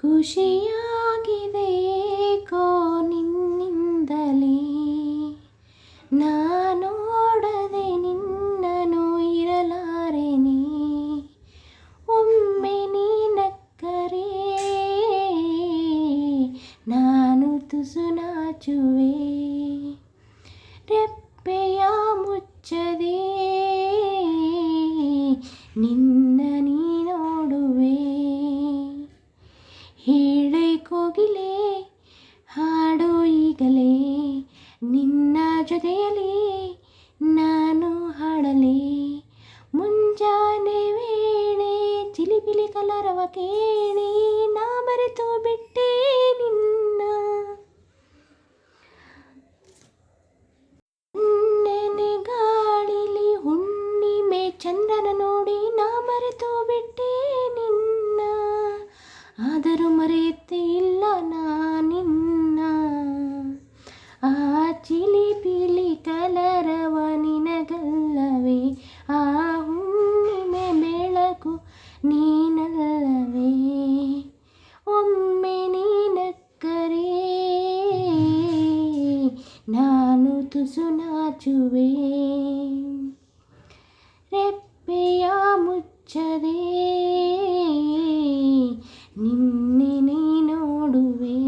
ಖುಷಿಯಾಗಿದೆ ಏಕೋ ನಿನ್ನಿಂದಲೇ, ನಾನೋಡದೆ ನಿನ್ನನು ಇರಲಾರೆನೆ. ಒಮ್ಮೆ ನೀನಕ್ಕರೆ ನಾನು ತುಸು ನಾಚುವೆ, ರೆಪ್ಪೆಯ ಮುಚ್ಚದೆ ನಿನ್ನ ನೀ ನೋಡುವೆ. ಹೇಳೆ ಕೋಗಿಲೆ ಹಾಡು ಈಗಲೇ, ನಿನ್ನ ಜೊತೆಯಲ್ಲಿ ನಾನು ಹಾಡಲೇ. ಮುಂಜಾನೆ ವೇಳೆ ಚಿಲಿಪಿಲಿ ಕಲರವ ಕೇಳಿ ನಾ ಮರೆತು ಬಿಟ್ಟೆ ನಿನ್ನ. ನೆನೆ ಗಾಳಿಲಿ ಹುಣ್ಣಿಮೆ ಚಂದ್ರನ ನೋಡಿ ನಾ ಮರೆತು ಬಿಟ್ಟೆ ನಿನ್ನ. ಆದರೂ ಮರೆಯುತ್ತೆ ಇಲ್ಲ ನಿನ್ನ. ಆ ಚಿಲಿಪಿಲಿ ಕಲರವ ನಿನಗಲ್ಲವೇ, ಆ ಹುಣ್ಣಿಮೆ ಬೆಳಕು ನೀನಲ್ಲವೇ. ಒಮ್ಮೆ ನೀನಕ್ಕರೆ ನಾನು ತುಸು ನಾಚುವೆ, ರೆಪ್ಪೆಯ ಮುಚ್ಚದೆ ನಿನ್ನೆ ನೀ ನೋಡುವೆ.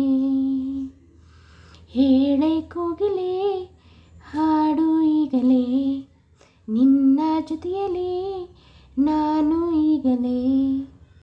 ಹೇಳೆ ಕೋಗಿಲೆ ಹಾಡು ಈಗಲೇ, ನಿನ್ನ ಜೊತೆಯಲ್ಲಿ ನಾನು ಈಗಲೇ.